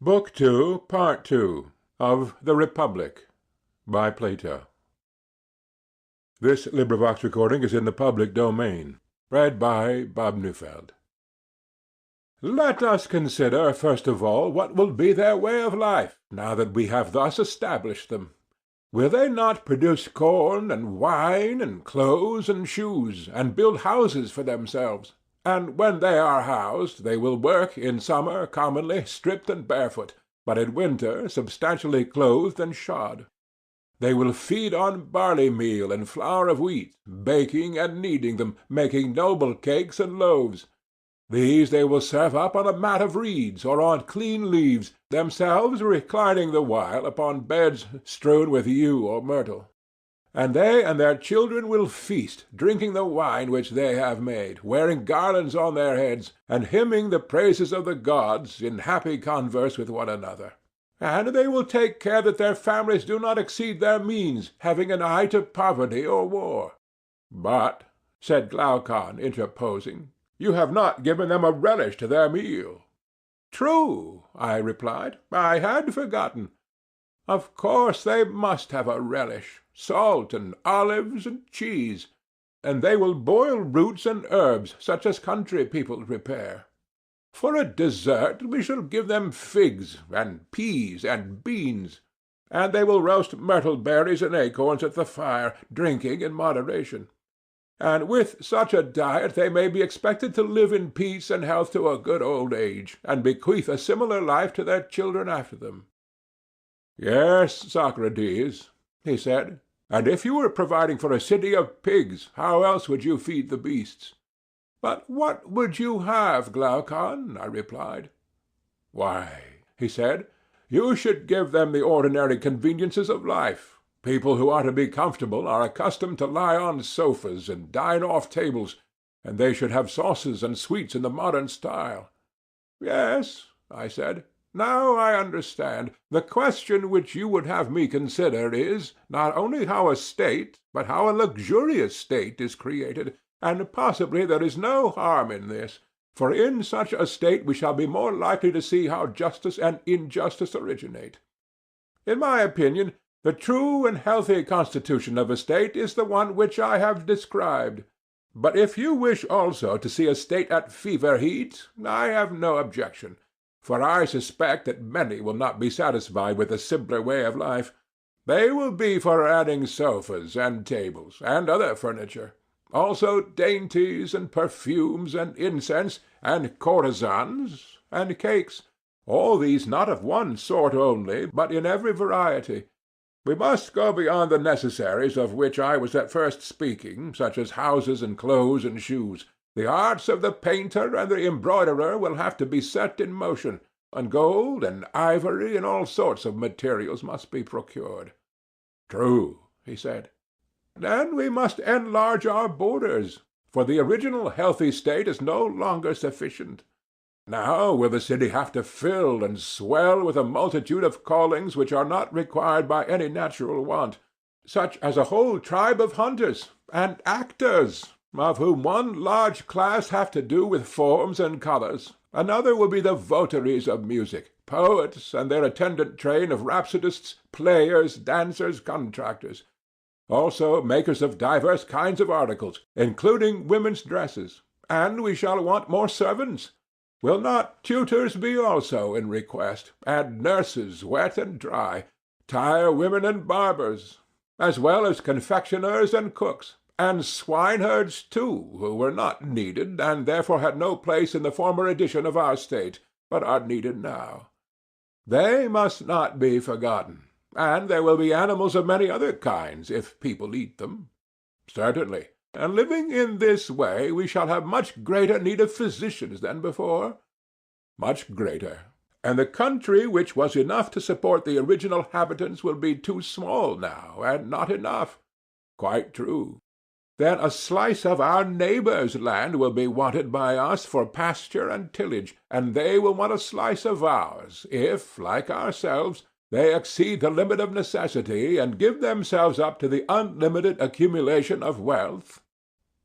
Book Two, Part Two, of The Republic, by Plato. This recording is in the public domain. Read by Bob Neufeld. Let us consider, first of all, what will be their way of life, now that we have thus established them. Will they not produce corn and wine and clothes and shoes, and build houses for themselves? And when they are housed, they will work in summer commonly stripped and barefoot, but in winter substantially clothed and shod. They will feed on barley meal and flour of wheat, baking and kneading them, making noble cakes and loaves. These they will serve up on a mat of reeds or on clean leaves, themselves reclining the while upon beds strewn with yew or myrtle. And they and their children will feast, drinking the wine which they have made, wearing garlands on their heads, and hymning the praises of the gods in happy converse with one another. And they will take care that their families do not exceed their means, having an eye to poverty or war. But, said Glaucon, interposing, you have not given them a relish to their meal. True, I replied, I had forgotten. Of course they must have a relish, salt and olives and cheese, and they will boil roots and herbs such as country people prepare. For a dessert we shall give them figs and peas and beans, and they will roast myrtle berries and acorns at the fire, drinking in moderation. And with such a diet they may be expected to live in peace and health to a good old age, and bequeath a similar life to their children after them. Yes, Socrates, he said, and if you were providing for a city of pigs, how else would you feed the beasts? But what would you have, Glaucon? I replied. Why, he said, you should give them the ordinary conveniences of life. People who are to be comfortable are accustomed to lie on sofas and dine off tables, and they should have sauces and sweets in the modern style. Yes, I said. Now I understand. The question which you would have me consider is, not only how a state, but how a luxurious state is created, and possibly there is no harm in this, for in such a state we shall be more likely to see how justice and injustice originate. In my opinion, the true and healthy constitution of a state is the one which I have described. But if you wish also to see a state at fever heat, I have no objection. For I suspect that many will not be satisfied with a simpler way of life. They will be for adding sofas and tables and other furniture, also dainties and perfumes and incense and courtesans and cakes, all these not of one sort only, but in every variety. We must go beyond the necessaries of which I was at first speaking, such as houses and clothes and shoes. The arts of the painter and the embroiderer will have to be set in motion, and gold and ivory and all sorts of materials must be procured. True, he said. Then we must enlarge our borders, for the original healthy state is no longer sufficient. Now will the city have to fill and swell with a multitude of callings which are not required by any natural want, such as a whole tribe of hunters and actors, of whom one large class have to do with forms and colours, another will be the votaries of music, poets and their attendant train of rhapsodists, players, dancers, contractors, also makers of divers kinds of articles, including women's dresses, and we shall want more servants. Will not tutors be also in request, and nurses wet and dry, tire-women and barbers, as well as confectioners and cooks? And swineherds, too, who were not needed, and therefore had no place in the former edition of our state, but are needed now. They must not be forgotten, and there will be animals of many other kinds, if people eat them. Certainly, and living in this way we shall have much greater need of physicians than before. Much greater. And the country which was enough to support the original habitants will be too small now, and not enough. Quite true. Then a slice of our neighbours' land will be wanted by us for pasture and tillage, and they will want a slice of ours, if, like ourselves, they exceed the limit of necessity and give themselves up to the unlimited accumulation of wealth.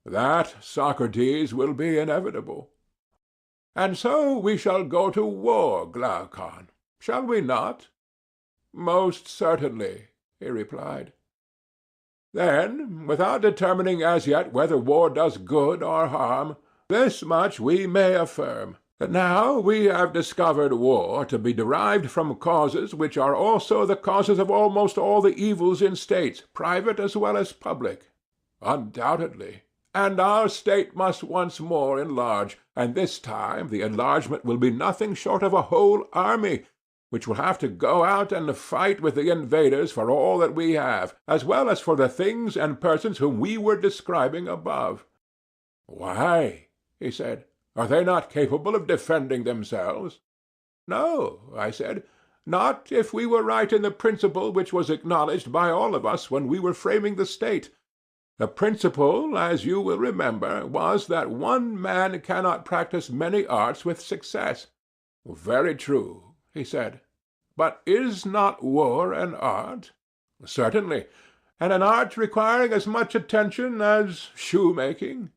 That, Socrates, will be inevitable. And so we shall go to war, Glaucon. Shall we not?" "Most certainly," he replied. "Then, without determining as yet whether war does good or harm, this much we may affirm, that now we have discovered war to be derived from causes which are also the causes of almost all the evils in states, private as well as public." "Undoubtedly. And our state must once more enlarge, and this time the enlargement will be nothing short of a whole army, which will have to go out and fight with the invaders for all that we have, as well as for the things and persons whom we were describing above." "Why?" he said. "Are they not capable of defending themselves?" "No," I said, "not if we were right in the principle which was acknowledged by all of us when we were framing the state. The principle, as you will remember, was that one man cannot practice many arts with success." "Very true," he said. "But is not war an art?" "Certainly, and an art requiring as much attention as shoemaking."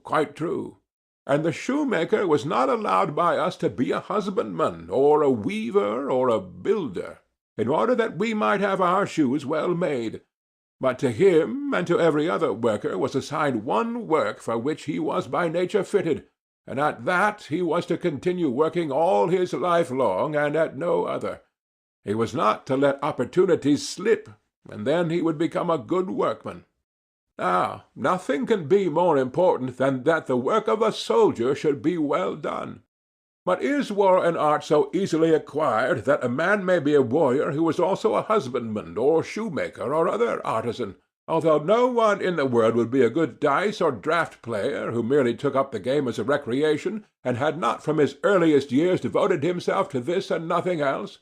"Quite true." "And the shoemaker was not allowed by us to be a husbandman, or a weaver, or a builder, in order that we might have our shoes well made. But to him and to every other worker was assigned one work for which he was by nature fitted, and at that he was to continue working all his life long, and at no other. He was not to let opportunities slip, and then he would become a good workman. Now, nothing can be more important than that the work of a soldier should be well done. But is war an art so easily acquired that a man may be a warrior who is also a husbandman, or shoemaker, or other artisan, although no one in the world would be a good dice or draught player who merely took up the game as a recreation, and had not from his earliest years devoted himself to this and nothing else?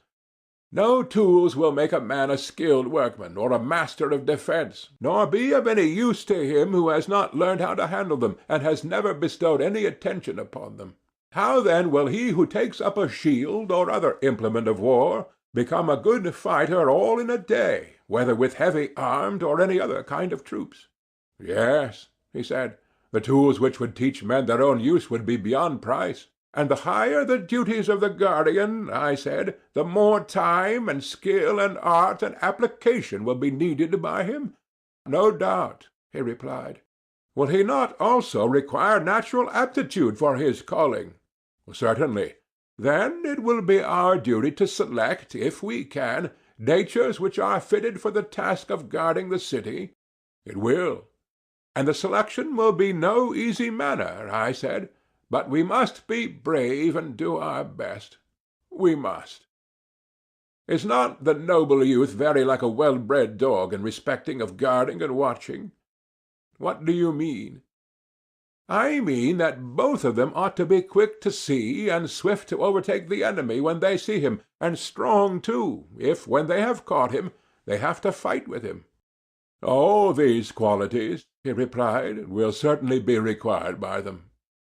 No tools will make a man a skilled workman, or a master of defence, nor be of any use to him who has not learned how to handle them, and has never bestowed any attention upon them. How then will he who takes up a shield or other implement of war become a good fighter all in a day, whether with heavy armed or any other kind of troops? Yes, he said, the tools which would teach men their own use would be beyond price. And the higher the duties of the guardian, I said, the more time and skill and art and application will be needed by him. No doubt, he replied. Will he not also require natural aptitude for his calling? Certainly. Then it will be our duty to select, if we can, natures which are fitted for the task of guarding the city. It will. And the selection will be no easy matter, I said, but we must be brave and do our best. We must. Is not the noble youth very like a well-bred dog in respecting of guarding and watching? What do you mean? I mean that both of them ought to be quick to see and swift to overtake the enemy when they see him, and strong too, if, when they have caught him, they have to fight with him. All these qualities, he replied, will certainly be required by them.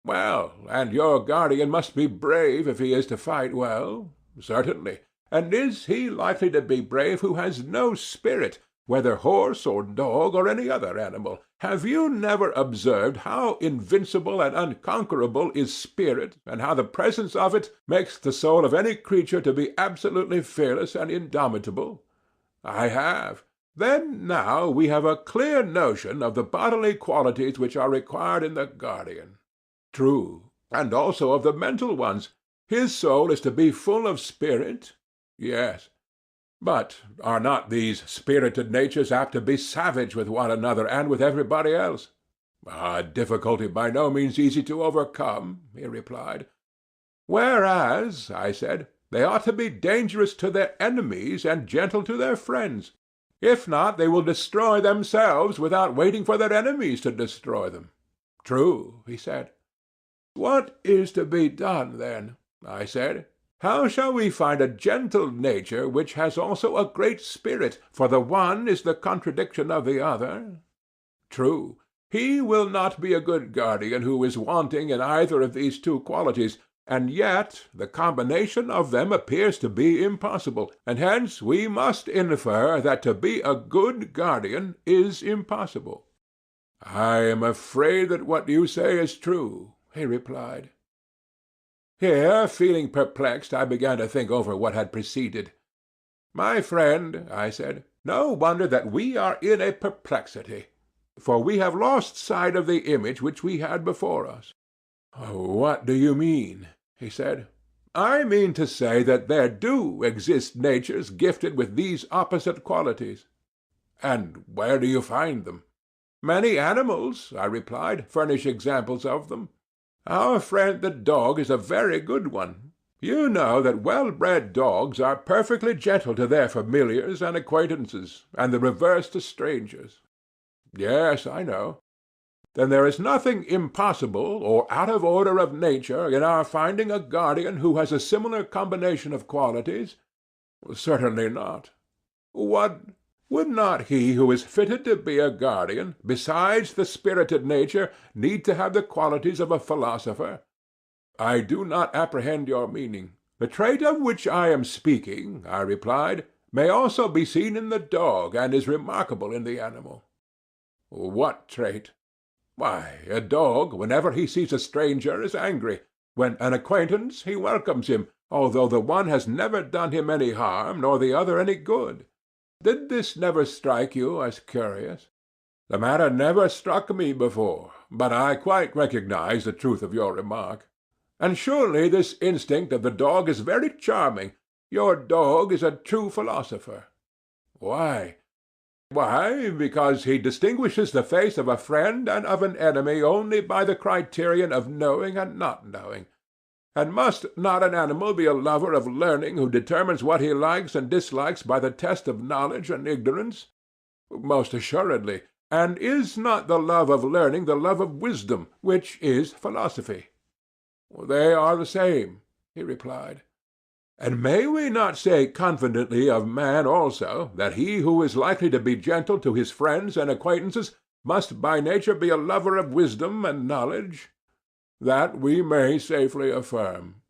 Well, and your guardian must be brave if he is to fight well. Certainly. And is he likely to be brave who has no spirit, whether horse or dog or any other animal? Have you never observed how invincible and unconquerable is spirit, and how the presence of it makes the soul of any creature to be absolutely fearless and indomitable? I have. Then now we have a clear notion of the bodily qualities which are required in the guardian. True, and also of the mental ones. His soul is to be full of spirit? Yes. But are not these spirited natures apt to be savage with one another and with everybody else? A difficulty by no means easy to overcome, he replied. Whereas, I said, they ought to be dangerous to their enemies and gentle to their friends. If not, they will destroy themselves without waiting for their enemies to destroy them. True, he said. What is to be done, then? I said. How shall we find a gentle nature which has also a great spirit, for the one is the contradiction of the other? True. He will not be a good guardian who is wanting in either of these two qualities, and yet the combination of them appears to be impossible, and hence we must infer that to be a good guardian is impossible. I am afraid that what you say is true, he replied. Here, feeling perplexed, I began to think over what had preceded. "My friend," I said, "no wonder that we are in a perplexity, for we have lost sight of the image which we had before us." "What do you mean?" he said. "I mean to say that there do exist natures gifted with these opposite qualities." "And where do you find them?" "Many animals," I replied, "furnish examples of them. Our friend the dog is a very good one. You know that well-bred dogs are perfectly gentle to their familiars and acquaintances, and the reverse to strangers." "Yes, I know." "Then there is nothing impossible or out of order of nature in our finding a guardian who has a similar combination of qualities?" "Certainly not." "What! Would not he who is fitted to be a guardian, besides the spirited nature, need to have the qualities of a philosopher?" "I do not apprehend your meaning." "The trait of which I am speaking," I replied, "may also be seen in the dog, and is remarkable in the animal." "What trait?" "Why, a dog, whenever he sees a stranger, is angry. When an acquaintance, he welcomes him, although the one has never done him any harm, nor the other any good. Did this never strike you as curious?" "The matter never struck me before, but I quite recognize the truth of your remark." "And surely this instinct of the dog is very charming. Your dog is a true philosopher." "Why?" "Why, because he distinguishes the face of a friend and of an enemy only by the criterion of knowing and not knowing. And must not an animal be a lover of learning who determines what he likes and dislikes by the test of knowledge and ignorance?" "Most assuredly. And is not the love of learning the love of wisdom, which is philosophy?" "They are the same," he replied. "And may we not say confidently of man also, that he who is likely to be gentle to his friends and acquaintances must by nature be a lover of wisdom and knowledge?" "That we may safely affirm."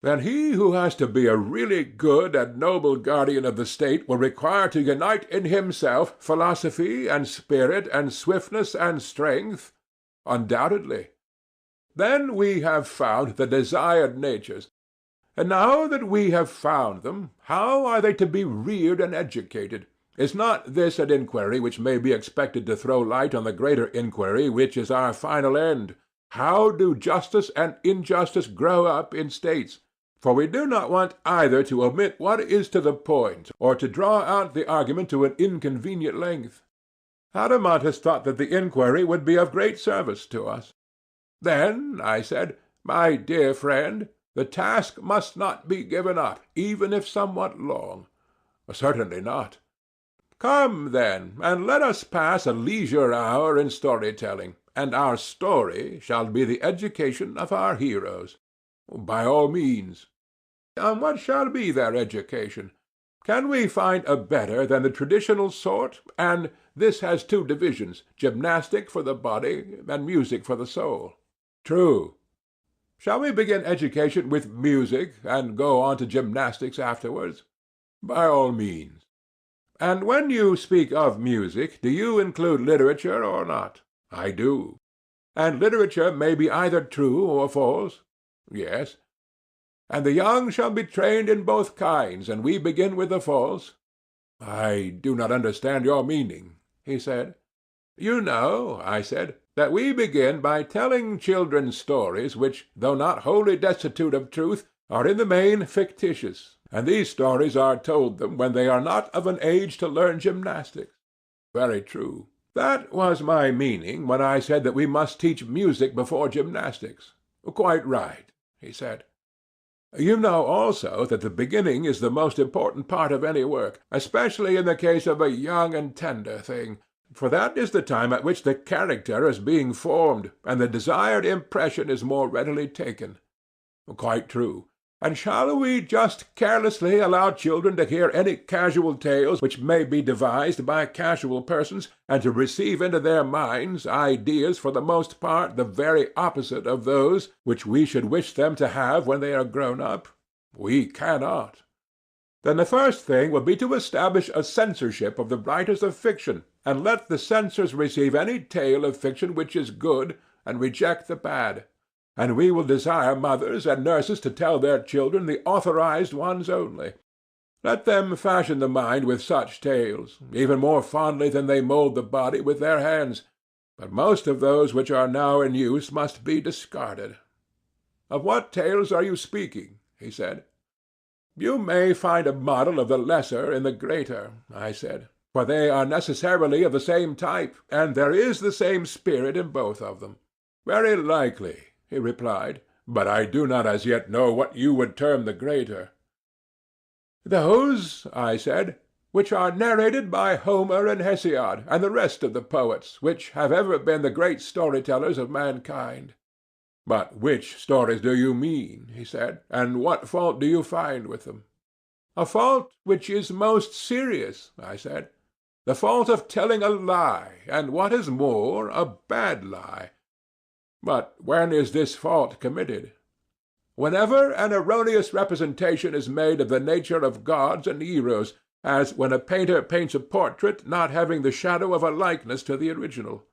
"Then he who has to be a really good and noble guardian of the state will require to unite in himself philosophy and spirit and swiftness and strength?" "Undoubtedly." "Then we have found the desired natures. And now that we have found them, how are they to be reared and educated? Is not this an inquiry which may be expected to throw light on the greater inquiry which is our final end? How do justice and injustice grow up in states? For we do not want either to omit what is to the point, or to draw out the argument to an inconvenient length. Adeimantus thought that the inquiry would be of great service to us. "Then," I said, "my dear friend, the task must not be given up, even if somewhat long." "Certainly not." "Come, then, and let us pass a leisure hour in story-telling, and our story shall be the education of our heroes." "By all means." "And what shall be their education? Can we find a better than the traditional sort? And this has two divisions, gymnastic for the body, and music for the soul." "True." "Shall we begin education with music, and go on to gymnastics afterwards?" "By all means." "And when you speak of music, do you include literature or not?" "I do." "And literature may be either true or false?" "Yes." "And the young shall be trained in both kinds, and we begin with the false?" "I do not understand your meaning," he said. "You know," I said, "that we begin by telling children stories which, though not wholly destitute of truth, are in the main fictitious, and these stories are told them when they are not of an age to learn gymnastics." "Very true." "That was my meaning when I said that we must teach music before gymnastics." "Quite right," he said. "You know also that the beginning is the most important part of any work, especially in the case of a young and tender thing, for that is the time at which the character is being formed, and the desired impression is more readily taken." "Quite true." "And shall we just carelessly allow children to hear any casual tales which may be devised by casual persons, and to receive into their minds ideas for the most part the very opposite of those which we should wish them to have when they are grown up? We cannot." "Then the first thing will be to establish a censorship of the writers of fiction, and let the censors receive any tale of fiction which is good, and reject the bad. and we will desire mothers and nurses to tell their children the authorized ones only. Let them fashion the mind with such tales, even more fondly than they mould the body with their hands, but most of those which are now in use must be discarded. Of what tales are you speaking? He said. You may find a model of the lesser in the greater, I said, for they are necessarily of the same type, and there is the same spirit in both of them. Very likely, he replied, but I do not as yet know what you would term the greater. Those, I said, which are narrated by Homer and Hesiod, and the rest of the poets, which have ever been the great story-tellers of mankind. But which stories do you mean? He said, and what fault do you find with them? A fault which is most serious, I said. The fault of telling a lie, and what is more, a bad lie. But when is this fault committed? Whenever an erroneous representation is made of the nature of gods and heroes, as when a painter paints a portrait not having the shadow of a likeness to the original.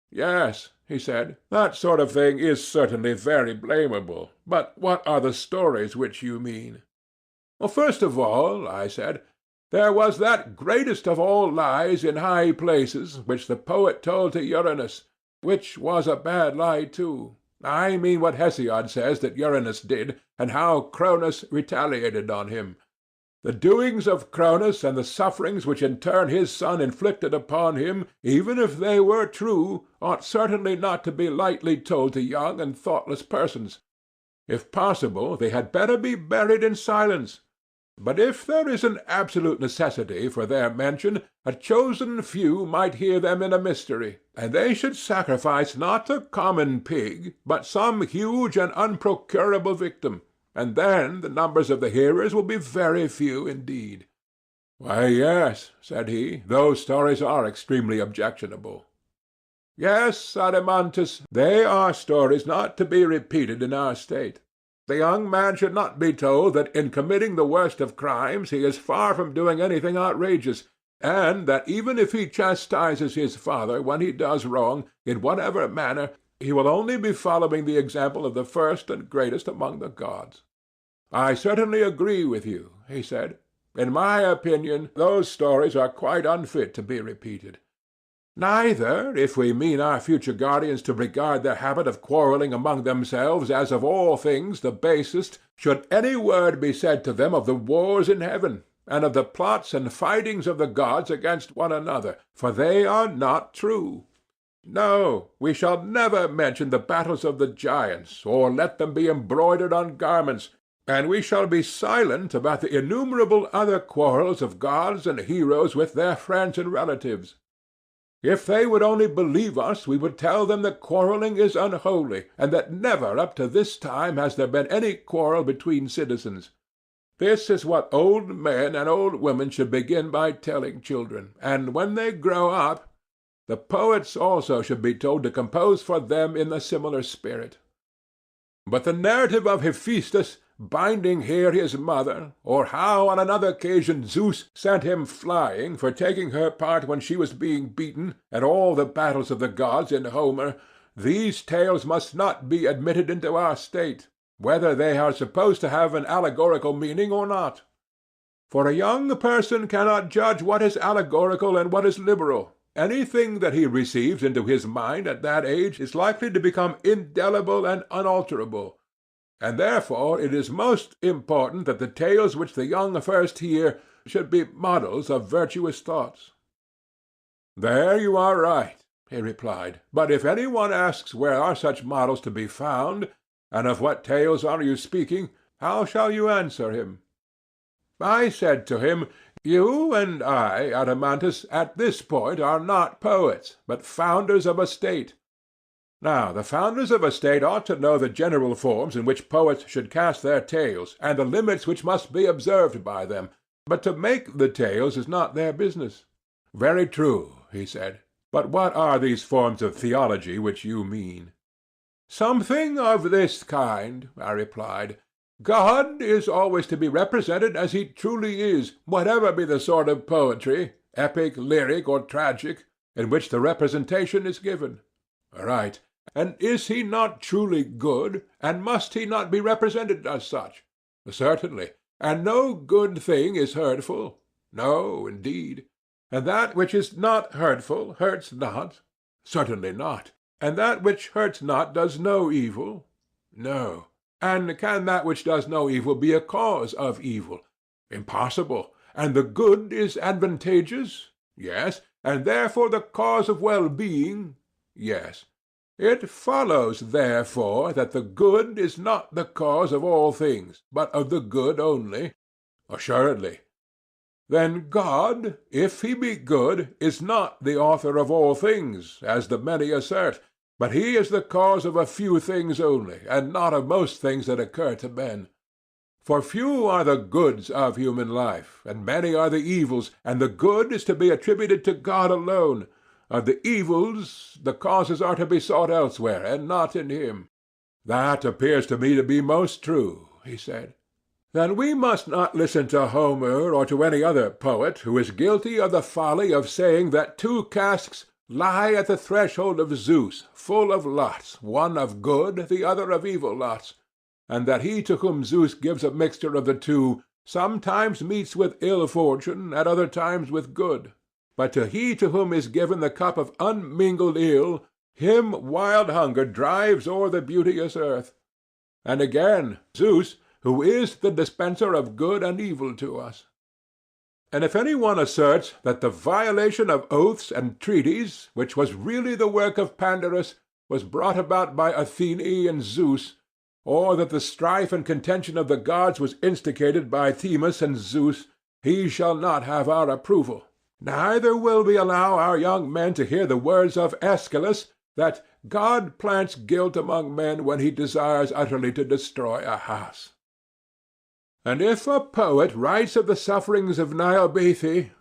Yes, he said, that sort of thing is certainly very blamable. But what are the stories which you mean? Well, first of all, I said, there was that greatest of all lies in high places which the poet told to Uranus, which was a bad lie too. I mean what Hesiod says that Uranus did, and how Cronus retaliated on him. The doings of Cronus and the sufferings which in turn his son inflicted upon him, even if they were true, ought certainly not to be lightly told to young and thoughtless persons. If possible, they had better be buried in silence. But if there is an absolute necessity for their mention, a chosen few might hear them in a mystery, and they should sacrifice not a common pig, but some huge and unprocurable victim, and then the numbers of the hearers will be very few indeed. Why, yes, said he, those stories are extremely objectionable. Yes, Adeimantus, they are stories not to be repeated in our state. The young man should not be told that in committing the worst of crimes he is far from doing anything outrageous, and that even if he chastises his father when he does wrong, in whatever manner, he will only be following the example of the first and greatest among the gods. I certainly agree with you, he said. In my opinion, those stories are quite unfit to be repeated. Neither, if we mean our future guardians to regard their habit of quarrelling among themselves as of all things the basest, should any word be said to them of the wars in heaven, and of the plots and fightings of the gods against one another, for they are not true. No, we shall never mention the battles of the giants, or let them be embroidered on garments, and we shall be silent about the innumerable other quarrels of gods and heroes with their friends and relatives. If they would only believe us, we would tell them that quarrelling is unholy, and that never up to this time has there been any quarrel between citizens. This is what old men and old women should begin by telling children, and when they grow up, the poets also should be told to compose for them in the similar spirit. But the narrative of Hephaestus binding here his mother, or how on another occasion Zeus sent him flying for taking her part when she was being beaten, and all the battles of the gods in Homer, these tales must not be admitted into our state, whether they are supposed to have an allegorical meaning or not. For a young person cannot judge what is allegorical and what is literal. Anything that he receives into his mind at that age is likely to become indelible and unalterable. And therefore it is most important that the tales which the young first hear should be models of virtuous thoughts. There you are right, he replied. But if any one asks where are such models to be found, and of what tales are you speaking, how shall you answer him? I said to him, you and I, Adeimantus, at this point are not poets, but founders of a state. Now, the founders of a state ought to know the general forms in which poets should cast their tales, and the limits which must be observed by them, but to make the tales is not their business. Very true, he said. But what are these forms of theology which you mean? Something of this kind, I replied. God is always to be represented as he truly is, whatever be the sort of poetry, epic, lyric, or tragic, in which the representation is given. Right. And is he not truly good, and must he not be represented as such? Certainly. And no good thing is hurtful? No, indeed. And that which is not hurtful hurts not? Certainly not. And that which hurts not does no evil? No. And can that which does no evil be a cause of evil? Impossible. And the good is advantageous? Yes. And therefore the cause of well-being? Yes. It follows, therefore, that the good is not the cause of all things, but of the good only? Assuredly. Then God, if he be good, is not the author of all things, as the many assert, but he is the cause of a few things only, and not of most things that occur to men. For few are the goods of human life, and many are the evils, and the good is to be attributed to God alone. Of the evils, the causes are to be sought elsewhere, and not in him. That appears to me to be most true, he said. Then we must not listen to Homer or to any other poet who is guilty of the folly of saying that two casks lie at the threshold of Zeus, full of lots, one of good, the other of evil lots, and that he to whom Zeus gives a mixture of the two sometimes meets with ill fortune, at other times with good. But to he to whom is given the cup of unmingled ill, him wild hunger drives o'er the beauteous earth. And again, Zeus, who is the dispenser of good and evil to us. And if any one asserts that the violation of oaths and treaties, which was really the work of Pandarus, was brought about by Athene and Zeus, or that the strife and contention of the gods was instigated by Themis and Zeus, he shall not have our approval. Neither will we allow our young men to hear the words of Aeschylus, that God plants guilt among men when he desires utterly to destroy a house. And if a poet writes of the sufferings of Niobe,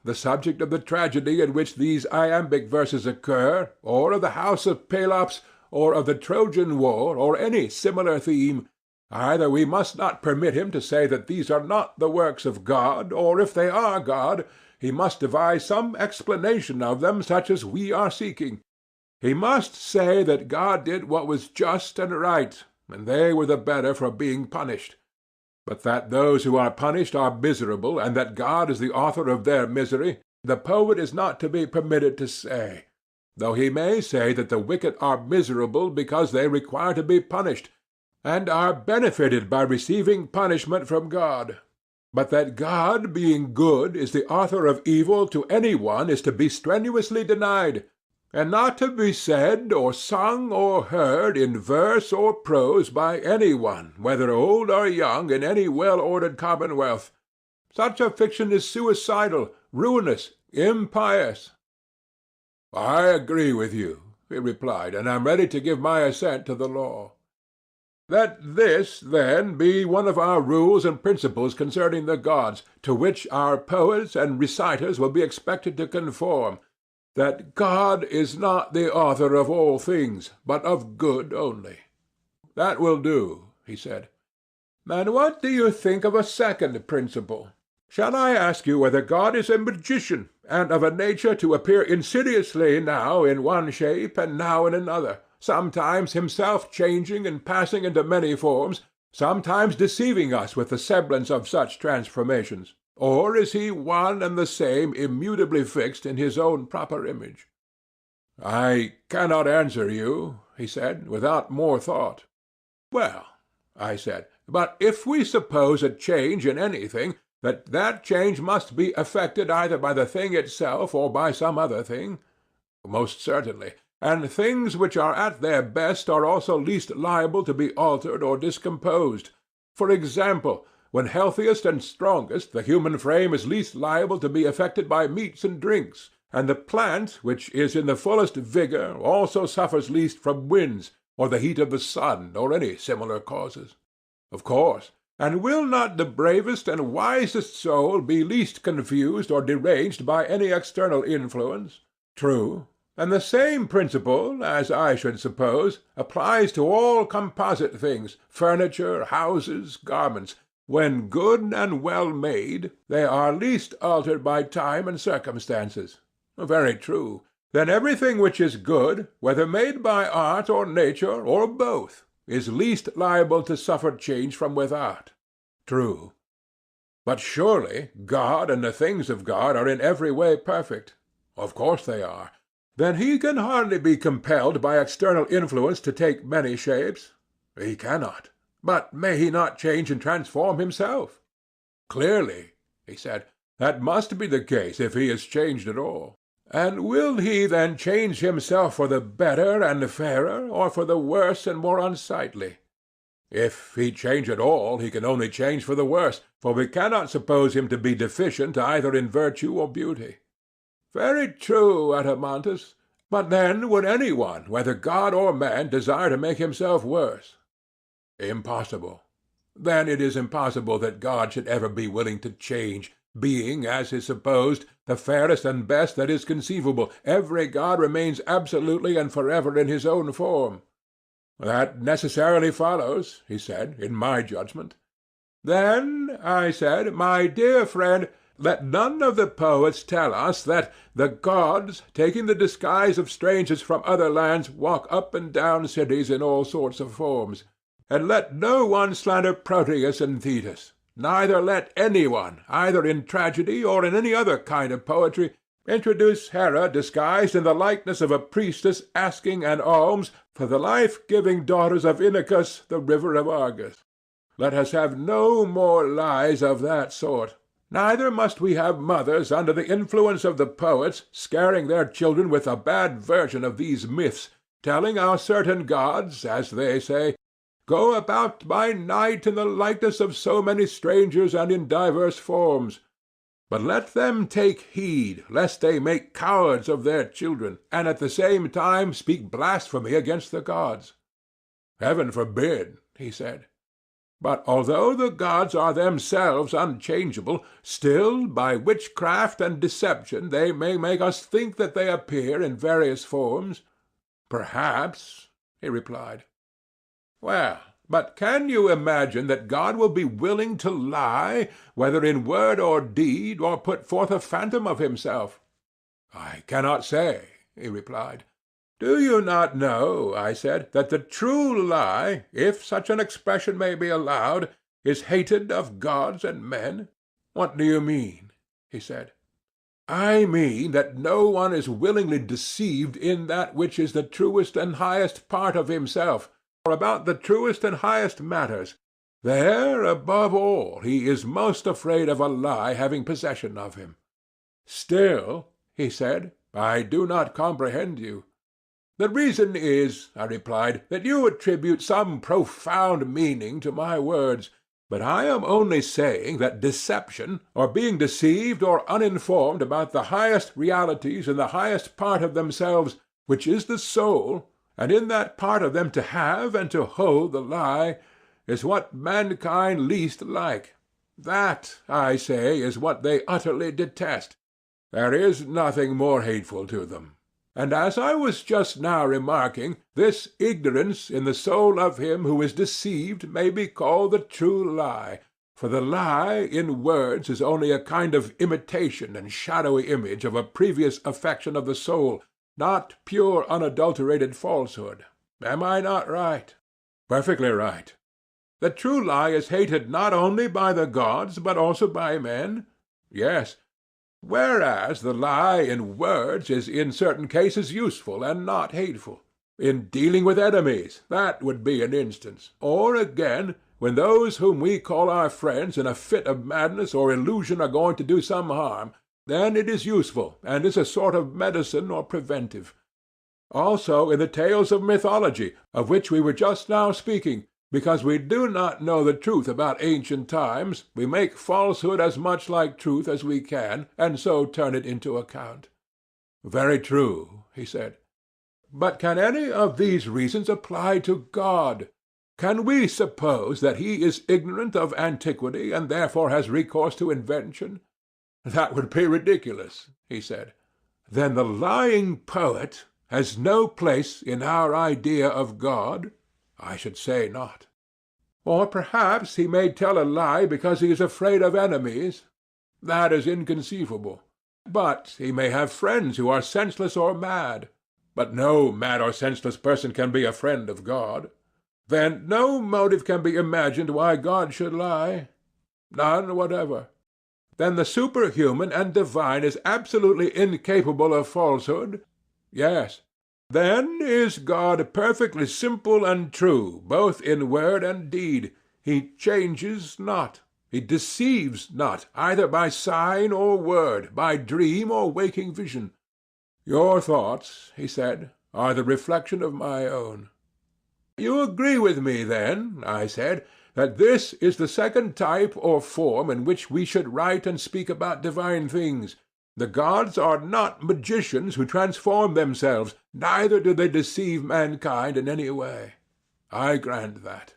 the subject of the tragedy in which these iambic verses occur, or of the house of Pelops, or of the Trojan War, or any similar theme, either we must not permit him to say that these are not the works of God, or if they are God, he must devise some explanation of them such as we are seeking. He must say that God did what was just and right, and they were the better for being punished. But that those who are punished are miserable, and that God is the author of their misery, the poet is not to be permitted to say, though he may say that the wicked are miserable because they require to be punished, and are benefited by receiving punishment from God. But that God, being good, is the author of evil to any one is to be strenuously denied, and not to be said or sung or heard in verse or prose by any one, whether old or young, in any well-ordered commonwealth. Such a fiction is suicidal, ruinous, impious. I agree with you, he replied, and am ready to give my assent to the law. Let this, then, be one of our rules and principles concerning the gods, to which our poets and reciters will be expected to conform, that God is not the author of all things, but of good only. That will do, he said. And what do you think of a second principle? Shall I ask you whether God is a magician, and of a nature to appear insidiously now in one shape and now in another, sometimes himself changing and passing into many forms, sometimes deceiving us with the semblance of such transformations? Or is he one and the same, immutably fixed in his own proper image? I cannot answer you, he said, without more thought. Well, I said, but if we suppose a change in anything, that change must be effected either by the thing itself or by some other thing? Most certainly. And things which are at their best are also least liable to be altered or discomposed. For example, when healthiest and strongest, the human frame is least liable to be affected by meats and drinks, and the plant, which is in the fullest vigor, also suffers least from winds, or the heat of the sun, or any similar causes. Of course. And will not the bravest and wisest soul be least confused or deranged by any external influence? True. And the same principle, as I should suppose, applies to all composite things, furniture, houses, garments. When good and well made, they are least altered by time and circumstances. Very true. then everything which is good, whether made by art or nature, or both, is least liable to suffer change from without. True. But surely God and the things of God are in every way perfect. Of course they are. Then he can hardly be compelled by external influence to take many shapes. He cannot. But may he not change and transform himself? Clearly, he said, that must be the case if he is changed at all. And will he then change himself for the better and fairer, or for the worse and more unsightly? If he change at all, he can only change for the worse, for we cannot suppose him to be deficient either in virtue or beauty. Very true, Adeimantus. But then would any one, whether god or man, desire to make himself worse? Impossible. Then it is impossible that God should ever be willing to change, being, as is supposed, the fairest and best that is conceivable. Every god remains absolutely and forever in his own form. That necessarily follows, he said, in my judgment. Then, I said, my dear friend, let none of the poets tell us that the gods, taking the disguise of strangers from other lands, walk up and down cities in all sorts of forms. And let no one slander Proteus and Thetis. Neither let any one, either in tragedy or in any other kind of poetry, introduce Hera disguised in the likeness of a priestess asking an alms for the life-giving daughters of Inachus, the river of Argus. Let us have no more lies of that sort. Neither must we have mothers under the influence of the poets scaring their children with a bad version of these myths, telling how certain gods, as they say, go about by night in the likeness of so many strangers and in divers forms. But let them take heed, lest they make cowards of their children, and at the same time speak blasphemy against the gods. Heaven forbid, he said. But although the gods are themselves unchangeable, still by witchcraft and deception they may make us think that they appear in various forms. Perhaps, he replied. Well, but can you imagine that God will be willing to lie, whether in word or deed, or put forth a phantom of himself? I cannot say, he replied. Do you not know, I said, that the true lie, if such an expression may be allowed, is hated of gods and men? What do you mean? He said. I mean that no one is willingly deceived in that which is the truest and highest part of himself, or about the truest and highest matters. There, above all, he is most afraid of a lie having possession of him. Still, he said, I do not comprehend you. The reason is, I replied, that you attribute some profound meaning to my words, but I am only saying that deception, or being deceived or uninformed about the highest realities in the highest part of themselves, which is the soul, and in that part of them to have and to hold the lie, is what mankind least like. That, I say, is what they utterly detest. There is nothing more hateful to them. And as I was just now remarking, this ignorance in the soul of him who is deceived may be called the true lie, for the lie in words is only a kind of imitation and shadowy image of a previous affection of the soul, not pure unadulterated falsehood. Am I not right? Perfectly right. The true lie is hated not only by the gods, but also by men? Yes. Whereas the lie in words is in certain cases useful and not hateful. In dealing with enemies, that would be an instance. Or again, when those whom we call our friends in a fit of madness or illusion are going to do some harm, then it is useful, and is a sort of medicine or preventive. Also in the tales of mythology, of which we were just now speaking, because we do not know the truth about ancient times, we make falsehood as much like truth as we can, and so turn it into account. Very true, he said. But can any of these reasons apply to God? Can we suppose that he is ignorant of antiquity, and therefore has recourse to invention? That would be ridiculous, he said. Then the lying poet has no place in our idea of God? I should say not. Or perhaps he may tell a lie because he is afraid of enemies. That is inconceivable. But he may have friends who are senseless or mad. But no mad or senseless person can be a friend of God. Then no motive can be imagined why God should lie. None whatever. Then the superhuman and divine is absolutely incapable of falsehood? Yes. Then is God perfectly simple and true, both in word and deed. He changes not. He deceives not, either by sign or word, by dream or waking vision. Your thoughts, he said, are the reflection of my own. You agree with me, then, I said, that this is the second type or form in which we should write and speak about divine things. The gods are not magicians who transform themselves, neither do they deceive mankind in any way. I grant that.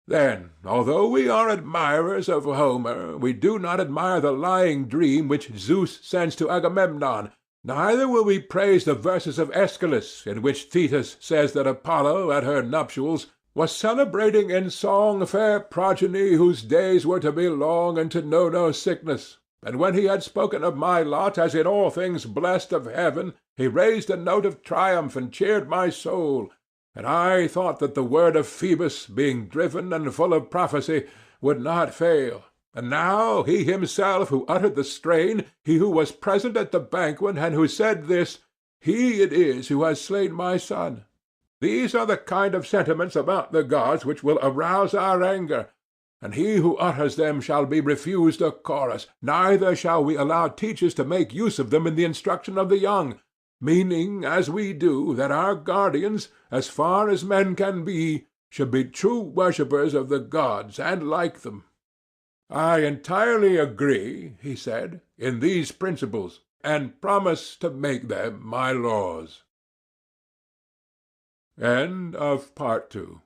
Then, although we are admirers of Homer, we do not admire the lying dream which Zeus sends to Agamemnon, neither will we praise the verses of Aeschylus, in which Thetis says that Apollo, at her nuptials, was celebrating in song fair progeny whose days were to be long and to know no sickness. And when he had spoken of my lot as in all things blessed of heaven, he raised a note of triumph and cheered my soul, and I thought that the word of Phoebus, being driven and full of prophecy, would not fail. And now he himself who uttered the strain, he who was present at the banquet, and who said this, he it is who has slain my son. These are the kind of sentiments about the gods which will arouse our anger, and he who utters them shall be refused a chorus, neither shall we allow teachers to make use of them in the instruction of the young, meaning, as we do, that our guardians, as far as men can be, should be true worshippers of the gods, and like them. I entirely agree, he said, in these principles, and promise to make them my laws. End of Part 2.